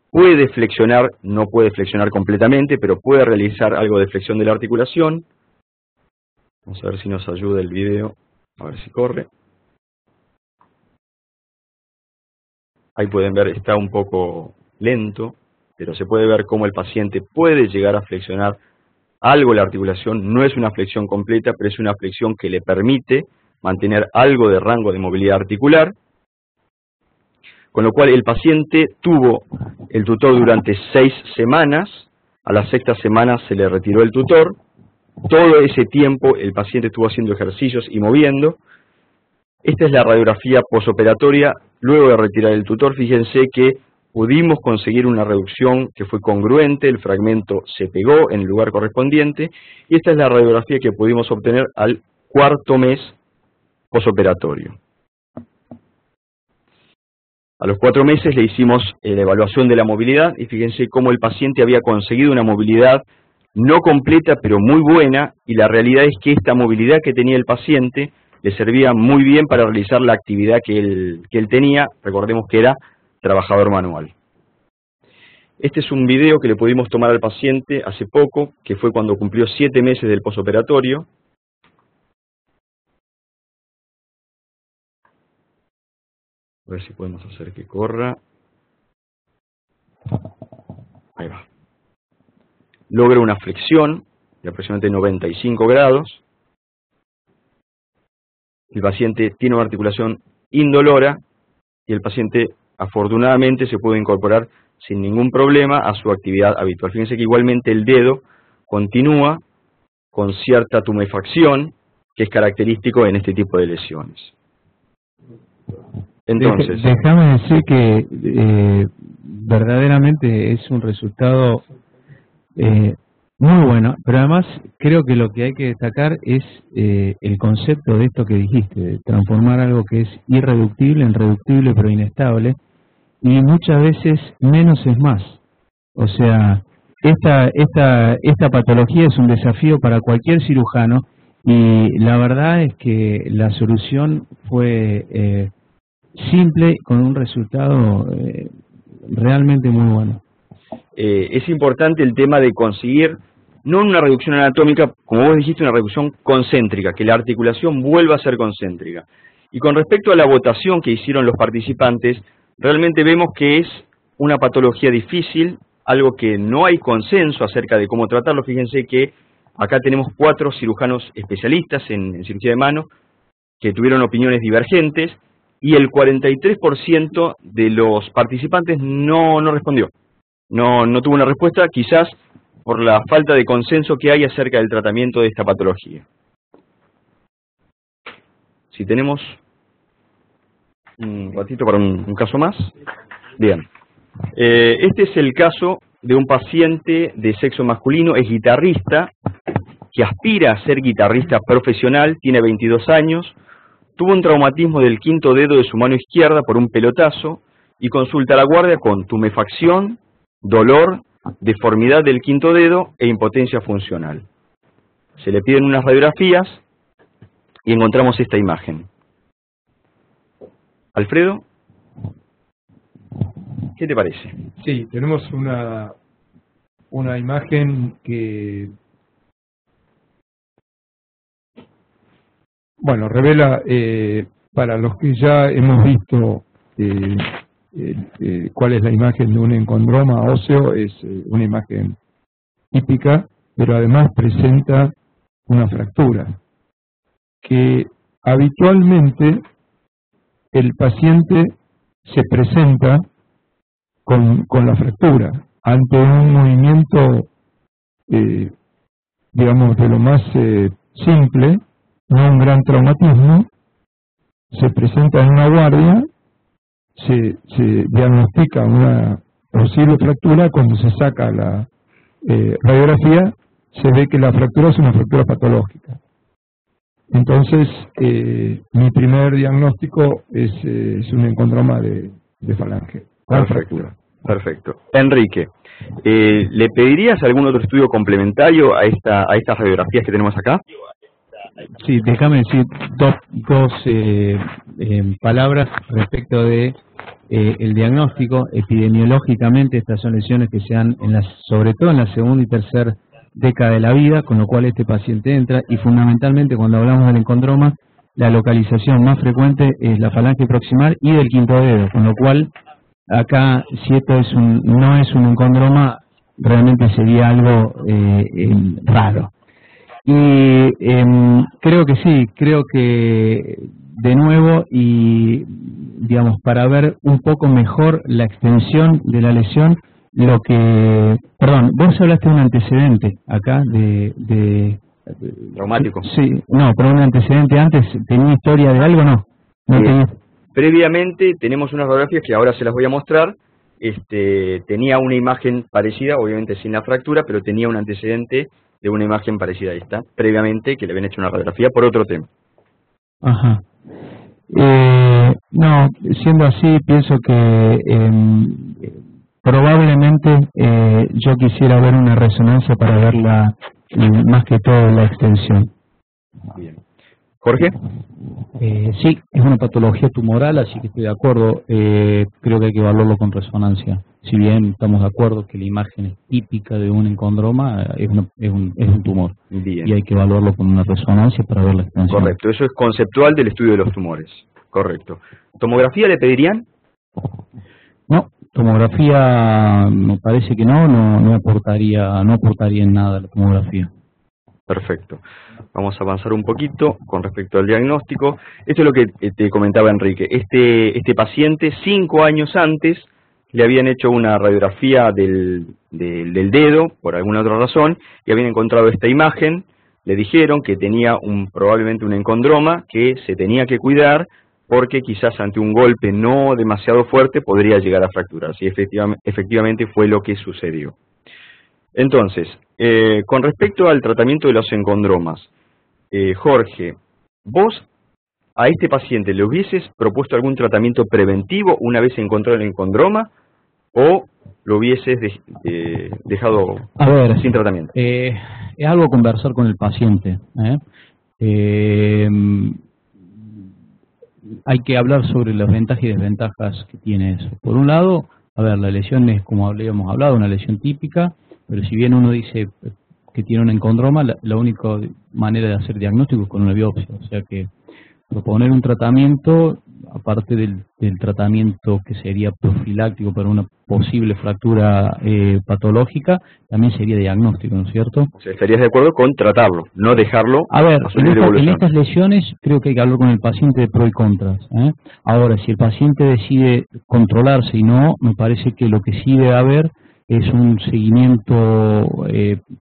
puede flexionar, no puede flexionar completamente, pero puede realizar algo de flexión de la articulación. Vamos a ver si nos ayuda el video, a ver si corre. Ahí pueden ver, está un poco lento, pero se puede ver cómo el paciente puede llegar a flexionar algo la articulación. No es una flexión completa, pero es una flexión que le permite mantener algo de rango de movilidad articular. Con lo cual el paciente tuvo el tutor durante 6 semanas, a la 6ª semana se le retiró el tutor. Todo ese tiempo el paciente estuvo haciendo ejercicios y moviendo. Esta es la radiografía posoperatoria luego de retirar el tutor. Fíjense que pudimos conseguir una reducción que fue congruente, el fragmento se pegó en el lugar correspondiente. Y esta es la radiografía que pudimos obtener al 4º mes posoperatorio. A los 4 meses le hicimos la evaluación de la movilidad y fíjense cómo el paciente había conseguido una movilidad no completa, pero muy buena, y la realidad es que esta movilidad que tenía el paciente le servía muy bien para realizar la actividad que él tenía. Recordemos que era trabajador manual. Este es un video que le pudimos tomar al paciente hace poco, que fue cuando cumplió 7 meses del posoperatorio. A ver si podemos hacer que corra. Ahí va. Logra una flexión de aproximadamente 95 grados. El paciente tiene una articulación indolora y el paciente afortunadamente se puede incorporar sin ningún problema a su actividad habitual. Fíjense que igualmente el dedo continúa con cierta tumefacción que es característico en este tipo de lesiones. Entonces, déjame decir que verdaderamente es un resultado muy bueno, pero además creo que lo que hay que destacar es el concepto de esto que dijiste, de transformar algo que es irreductible en reductible pero inestable, y muchas veces menos es más. O sea, esta patología es un desafío para cualquier cirujano, y la verdad es que la solución fue simple, con un resultado realmente muy bueno. Es importante el tema de conseguir, no una reducción anatómica, como vos dijiste, una reducción concéntrica, que la articulación vuelva a ser concéntrica. Y con respecto a la votación que hicieron los participantes, realmente vemos que es una patología difícil, algo que no hay consenso acerca de cómo tratarlo. Fíjense que acá tenemos 4 cirujanos especialistas en cirugía de mano que tuvieron opiniones divergentes, y el 43% de los participantes no respondió. No tuvo una respuesta, quizás por la falta de consenso que hay acerca del tratamiento de esta patología. Si tenemos un ratito para un caso más. Bien. Este es el caso de un paciente de sexo masculino, es guitarrista, que aspira a ser guitarrista profesional, tiene 22 años, tuvo un traumatismo del quinto dedo de su mano izquierda por un pelotazo y consulta a la guardia con tumefacción, dolor, deformidad del quinto dedo e impotencia funcional. Se le piden unas radiografías y encontramos esta imagen. Alfredo, ¿qué te parece? Sí, tenemos una imagen que, bueno, revela, para los que ya hemos visto cuál es la imagen de un encondroma óseo, es una imagen típica, pero además presenta una fractura, que habitualmente el paciente se presenta con la fractura ante un movimiento, digamos, de lo más simple, no un gran traumatismo. Se presenta en una guardia, se diagnostica una posible fractura. Cuando se saca la radiografía, se ve que la fractura es una fractura patológica. Entonces, mi primer diagnóstico es un encondroma de falange. Perfecto, perfecto. Enrique, ¿le pedirías algún otro estudio complementario a estas radiografías que tenemos acá? Sí, déjame decir dos palabras respecto de el diagnóstico. Epidemiológicamente, estas son lesiones que se dan sobre todo en la segunda y tercera década de la vida, con lo cual este paciente entra, y fundamentalmente cuando hablamos del encondroma, la localización más frecuente es la falange proximal y del quinto dedo, con lo cual acá, si esto no es un encondroma, realmente sería algo raro. Y creo que sí, creo que de nuevo, y digamos, para ver un poco mejor la extensión de la lesión, perdón, vos hablaste de un antecedente acá traumático. Sí, no, pero un antecedente antes, ¿tenía historia de algo? No tenía. Previamente tenemos unas radiografías que ahora se las voy a mostrar. Tenía una imagen parecida, obviamente sin la fractura, pero tenía un antecedente de una imagen parecida a esta, previamente, que le habían hecho una radiografía por otro tema. Ajá. No, siendo así, pienso que probablemente yo quisiera ver una resonancia para ver más que todo la extensión. Bien. Jorge. Sí, es una patología tumoral, así que estoy de acuerdo. Creo que hay que evaluarlo con resonancia. Si bien estamos de acuerdo que la imagen es típica de un encondroma, es un tumor. Bien. Y hay que evaluarlo con una resonancia para ver la extensión. Correcto, eso es conceptual del estudio de los tumores. Correcto. ¿Tomografía le pedirían? No, tomografía me parece que no aportaría en nada la tomografía. Perfecto. Vamos a avanzar un poquito con respecto al diagnóstico. Esto es lo que te comentaba Enrique. Este paciente, 5 años antes, le habían hecho una radiografía del dedo, por alguna otra razón, y habían encontrado esta imagen. Le dijeron que tenía probablemente un encondroma, que se tenía que cuidar, porque quizás ante un golpe no demasiado fuerte podría llegar a fracturarse. Y efectivamente fue lo que sucedió. Entonces, con respecto al tratamiento de los encondromas, Jorge, vos ¿a este paciente le hubieses propuesto algún tratamiento preventivo una vez encontrado el encondroma o lo hubieses dejado sin tratamiento? Es algo a conversar con el paciente. Hay que hablar sobre las ventajas y desventajas que tiene eso. Por un lado, la lesión es, como habíamos hablado, una lesión típica, pero si bien uno dice que tiene un encondroma, la única manera de hacer diagnóstico es con una biopsia. O sea que proponer un tratamiento, aparte del tratamiento que sería profiláctico para una posible fractura patológica, también sería diagnóstico, ¿no es cierto? O sea, estarías de acuerdo con tratarlo, no dejarlo en estas lesiones creo que hay que hablar con el paciente de pros y contras. Ahora, si el paciente decide controlarse y no, me parece que lo que sí debe haber es un seguimiento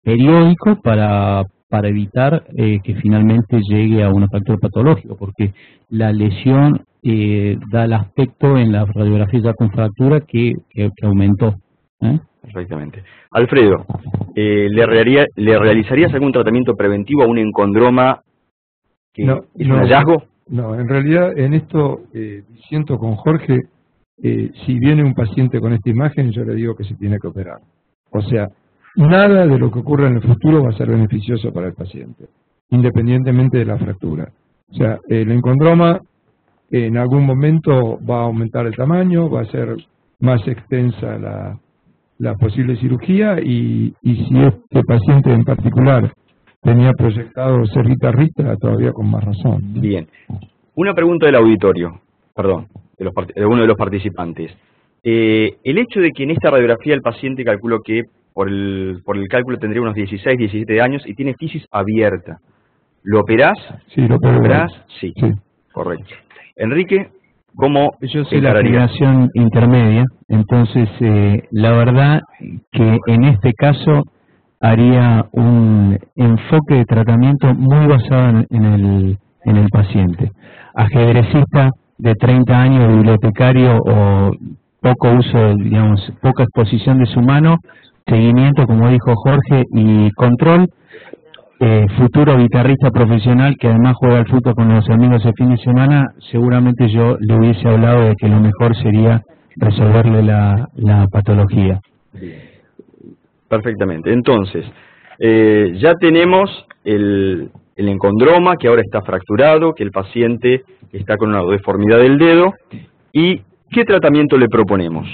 periódico para evitar que finalmente llegue a una fractura patológica, porque la lesión da el aspecto en la radiografía ya con fractura que aumentó. Perfectamente. Alfredo, ¿le realizarías algún tratamiento preventivo a un encondroma que es un hallazgo? No, en realidad en esto siento con Jorge, si viene un paciente con esta imagen, yo le digo que se tiene que operar. O sea, nada de lo que ocurra en el futuro va a ser beneficioso para el paciente, independientemente de la fractura. O sea, el encondroma en algún momento va a aumentar el tamaño, va a ser más extensa la posible cirugía y si este paciente en particular tenía proyectado ser guitarrista, todavía con más razón. Bien. Una pregunta del auditorio, perdón, de uno de los participantes. El hecho de que en esta radiografía el paciente, calculo que por el cálculo tendría unos 16, 17 años y tiene fisis abierta, ¿lo operás? Sí, lo operás. Sí, correcto. Enrique, ¿cómo yo soy la generación intermedia, entonces la verdad que en este caso haría un enfoque de tratamiento muy basado en el paciente. Ajedrecista de 30 años, bibliotecario o poco uso, digamos, poca exposición de su mano, seguimiento, como dijo Jorge, y control. Futuro guitarrista profesional que además juega al fútbol con los amigos el fin de semana, seguramente yo le hubiese hablado de que lo mejor sería resolverle la patología. Perfectamente. Entonces, ya tenemos el encondroma que ahora está fracturado, que el paciente está con una deformidad del dedo. ¿Y qué tratamiento le proponemos?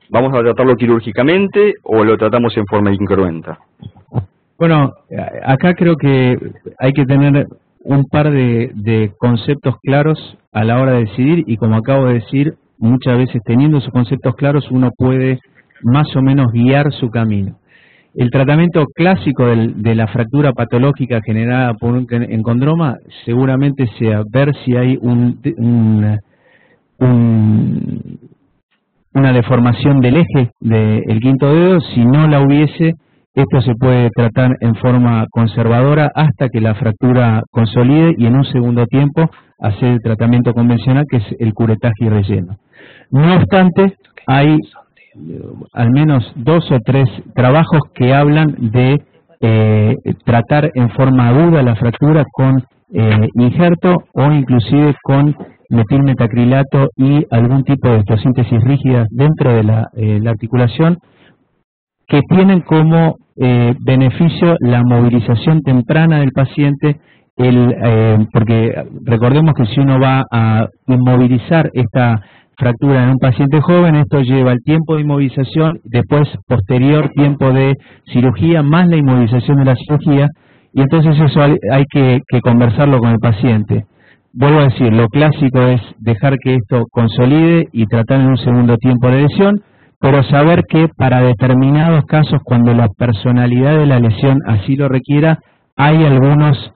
¿Vamos a tratarlo quirúrgicamente o lo tratamos en forma incruenta? Bueno, acá creo que hay que tener un par de conceptos claros a la hora de decidir y como acabo de decir, muchas veces teniendo esos conceptos claros uno puede más o menos guiar su camino. El tratamiento clásico de la fractura patológica generada por un encondroma seguramente sea ver si hay una deformación del eje del quinto dedo. Si no la hubiese, esto se puede tratar en forma conservadora hasta que la fractura consolide y en un segundo tiempo hacer el tratamiento convencional, que es el curetaje y relleno. No obstante, hay al menos 2 o 3 trabajos que hablan de tratar en forma aguda la fractura con injerto o inclusive con metilmetacrilato y algún tipo de osteosíntesis rígida dentro de la articulación, que tienen como beneficio la movilización temprana del paciente, porque recordemos que si uno va a inmovilizar esta fractura en un paciente joven, esto lleva el tiempo de inmovilización, después posterior tiempo de cirugía, más la inmovilización de la cirugía, y entonces eso hay que conversarlo con el paciente. Vuelvo a decir, lo clásico es dejar que esto consolide y tratar en un segundo tiempo de lesión, pero saber que para determinados casos, cuando la personalidad de la lesión así lo requiera, hay algunos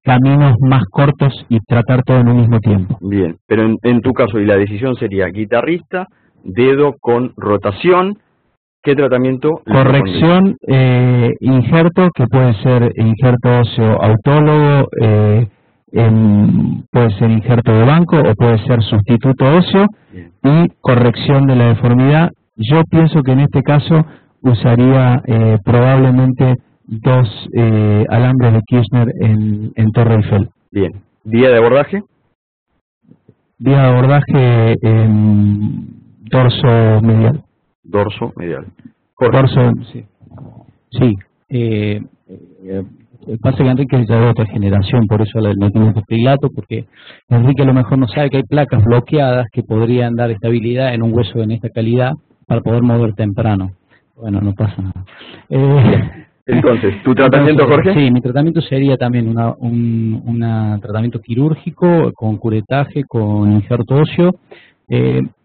caminos más cortos y tratar todo en un mismo tiempo. Bien, pero en tu caso, y la decisión sería guitarrista, dedo con rotación, ¿qué tratamiento? Corrección, injerto, que puede ser injerto óseo autólogo, puede ser injerto de banco o puede ser sustituto óseo, y corrección de la deformidad. Yo pienso que en este caso usaría probablemente 2 alambres de Kirchner en Torre Eiffel. Bien. ¿Día de abordaje? Vía de abordaje dorso medial. Dorso medial. Jorge. Dorso, sí. Sí, pasa que Enrique es ya de otra generación, por eso le metimos este pilato, porque Enrique a lo mejor no sabe que hay placas bloqueadas que podrían dar estabilidad en un hueso en esta calidad para poder mover temprano. Bueno, no pasa nada. Entonces, ¿tu tratamiento, Jorge? Sí, mi tratamiento sería también un tratamiento quirúrgico con curetaje, con injerto óseo.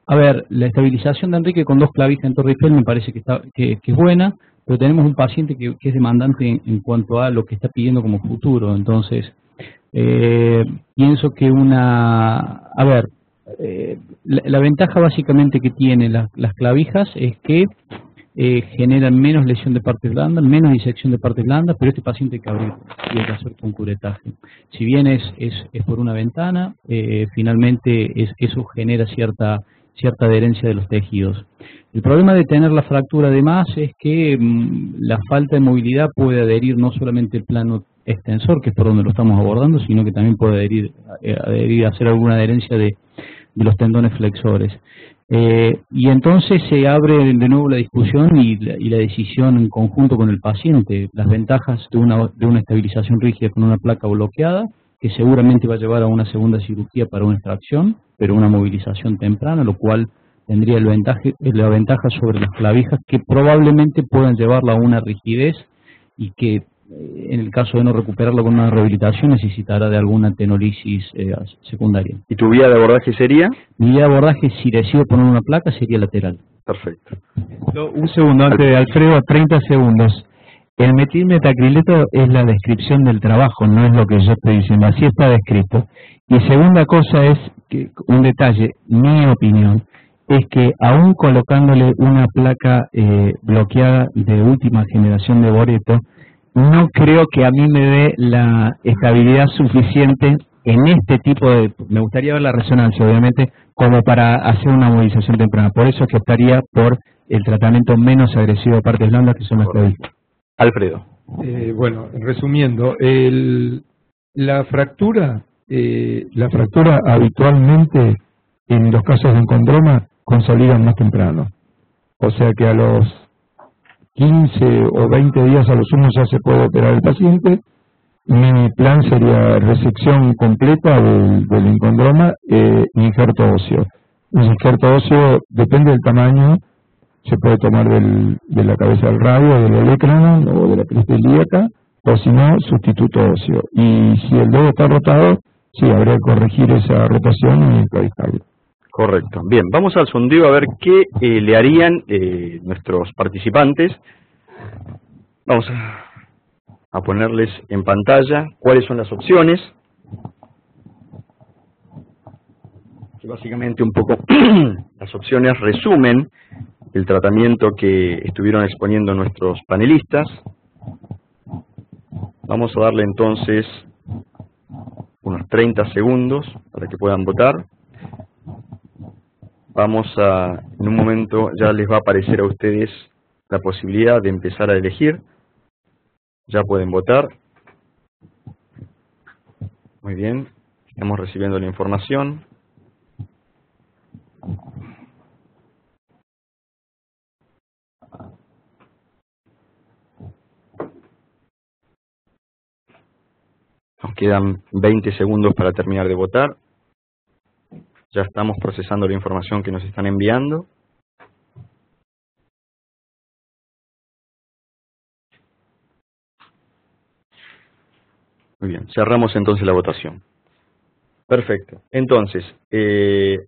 A ver, la estabilización de Enrique con 2 clavijas en Torre Eiffel me parece que es buena, pero tenemos un paciente que es demandante en cuanto a lo que está pidiendo como futuro. Entonces, pienso que la ventaja básicamente que tienen las clavijas es que generan menos lesión de partes blandas, menos disección de partes blandas, pero este paciente hay que abrir y hay que hacer con curetaje. Si bien es por una ventana, finalmente eso genera cierta adherencia de los tejidos. El problema de tener la fractura además es que la falta de movilidad puede adherir no solamente el plano extensor, que es por donde lo estamos abordando, sino que también puede adherir a hacer alguna adherencia de los tendones flexores. Y entonces se abre de nuevo la discusión y la decisión en conjunto con el paciente, las ventajas de una estabilización rígida con una placa bloqueada, que seguramente va a llevar a una segunda cirugía para una extracción, pero una movilización temprana, lo cual tendría la ventaja sobre las clavijas, que probablemente puedan llevarla a una rigidez y que en el caso de no recuperarlo con una rehabilitación necesitará de alguna tenolisis secundaria. ¿Y tu vía de abordaje sería? Mi vía de abordaje, si decido poner una placa, sería lateral. Perfecto. Un segundo antes de Alfredo, 30 segundos. El metilmetacrilato es la descripción del trabajo, no es lo que yo estoy diciendo, así está descrito. Y segunda cosa es, que un detalle, mi opinión, es que aún colocándole una placa bloqueada de última generación de Boreto, no creo que a mí me dé la estabilidad suficiente en este tipo de... Me gustaría ver la resonancia, obviamente, como para hacer una movilización temprana. Por eso es que optaría por el tratamiento menos agresivo de partes blandas, que son las clavijas. Alfredo. Bueno, resumiendo, la fractura habitualmente en los casos de encondroma consolidan más temprano. O sea que a los 15 o 20 días a lo sumo ya se puede operar el paciente. Mi plan sería resección completa del encondroma, injerto óseo. Un injerto óseo depende del tamaño, se puede tomar de la cabeza del radio, del olecranon o de la cresta ilíaca, o si no, sustituto óseo. Y si el dedo está rotado, sí, habría que corregir esa rotación y enclavijarlo. Correcto. Bien, vamos al sondeo a ver qué le harían nuestros participantes. Vamos a ponerles en pantalla cuáles son las opciones. Que básicamente un poco las opciones resumen el tratamiento que estuvieron exponiendo nuestros panelistas. Vamos a darle entonces unos 30 segundos para que puedan votar. En un momento ya les va a aparecer a ustedes la posibilidad de empezar a elegir. Ya pueden votar. Muy bien, estamos recibiendo la información. Nos quedan 20 segundos para terminar de votar. Ya estamos procesando la información que nos están enviando. Muy bien, cerramos entonces la votación. Perfecto. Entonces,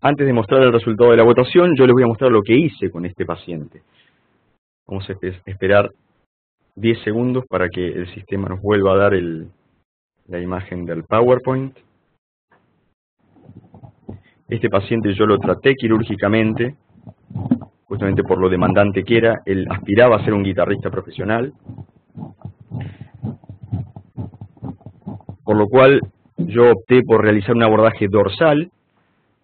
antes de mostrar el resultado de la votación, yo les voy a mostrar lo que hice con este paciente. Vamos a esperar 10 segundos para que el sistema nos vuelva a dar la imagen del PowerPoint. Este paciente yo lo traté quirúrgicamente, justamente por lo demandante que era. Él aspiraba a ser un guitarrista profesional, por lo cual yo opté por realizar un abordaje dorsal,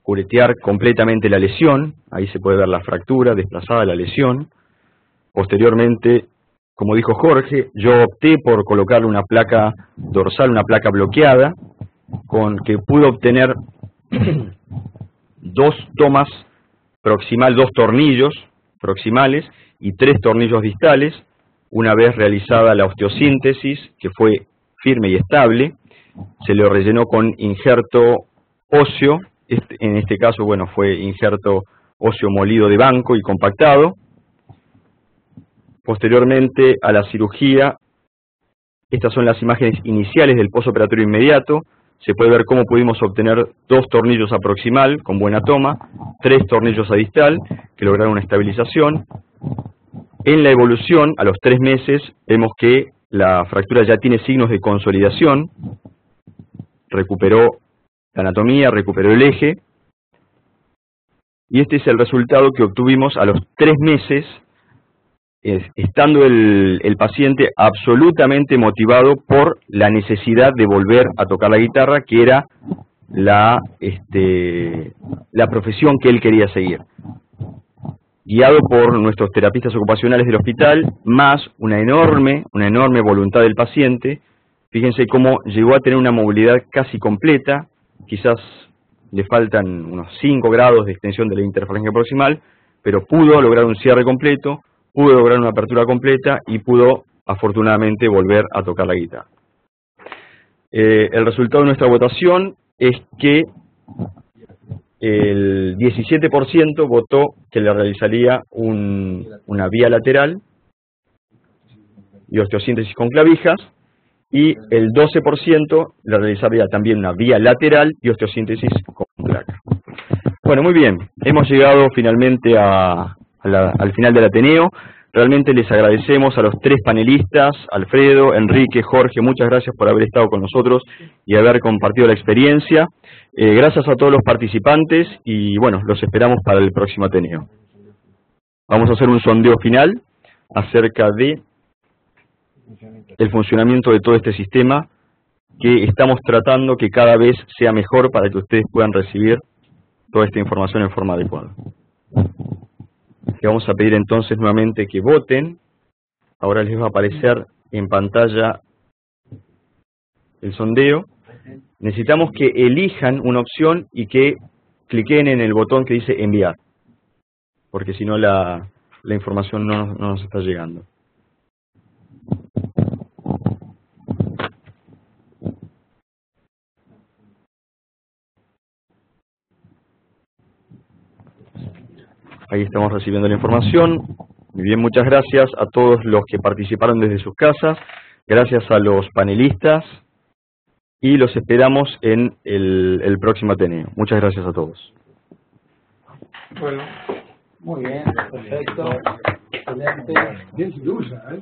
curetear completamente la lesión. Ahí se puede ver la fractura desplazada de la lesión. Posteriormente, como dijo Jorge, yo opté por colocarle una placa dorsal, una placa bloqueada, con que pudo obtener 2 tomas proximal, 2 tornillos proximales y 3 tornillos distales. Una vez realizada la osteosíntesis, que fue firme y estable, se lo rellenó con injerto óseo, en este caso, bueno, fue injerto óseo molido de banco y compactado. Posteriormente a la cirugía, estas son las imágenes iniciales del postoperatorio inmediato. Se puede ver cómo pudimos obtener 2 tornillos a proximal con buena toma, 3 tornillos a distal que lograron una estabilización. En la evolución, a los 3 meses, vemos que la fractura ya tiene signos de consolidación, recuperó la anatomía, recuperó el eje, y este es el resultado que obtuvimos a los 3 meses, estando el paciente absolutamente motivado por la necesidad de volver a tocar la guitarra, que era la profesión que él quería seguir. Guiado por nuestros terapistas ocupacionales del hospital, más una enorme voluntad del paciente. Fíjense cómo llegó a tener una movilidad casi completa, quizás le faltan unos 5 grados de extensión de la interfalange proximal, pero pudo lograr un cierre completo, pudo lograr una apertura completa y pudo, afortunadamente, volver a tocar la guitarra. El resultado de nuestra votación es que el 17% votó que le realizaría una vía lateral y osteosíntesis con clavijas, y el 12% le realizaría también una vía lateral y osteosíntesis con placa. Bueno, muy bien, hemos llegado finalmente al final del Ateneo. Realmente les agradecemos a los 3 panelistas, Alfredo, Enrique, Jorge, muchas gracias por haber estado con nosotros y haber compartido la experiencia. Gracias a todos los participantes y bueno, los esperamos para el próximo Ateneo. Vamos a hacer un sondeo final acerca de el funcionamiento de todo este sistema que estamos tratando que cada vez sea mejor para que ustedes puedan recibir toda esta información en forma adecuada. Le vamos a pedir entonces nuevamente que voten. Ahora les va a aparecer en pantalla el sondeo. Necesitamos que elijan una opción y que cliquen en el botón que dice enviar, porque si no la información no nos está llegando. Ahí estamos recibiendo la información. Muy bien, muchas gracias a todos los que participaron desde sus casas. Gracias a los panelistas. Y los esperamos en el próximo Ateneo. Muchas gracias a todos. Bueno. Muy bien, perfecto. Excelente. Bien se usa, ¿eh?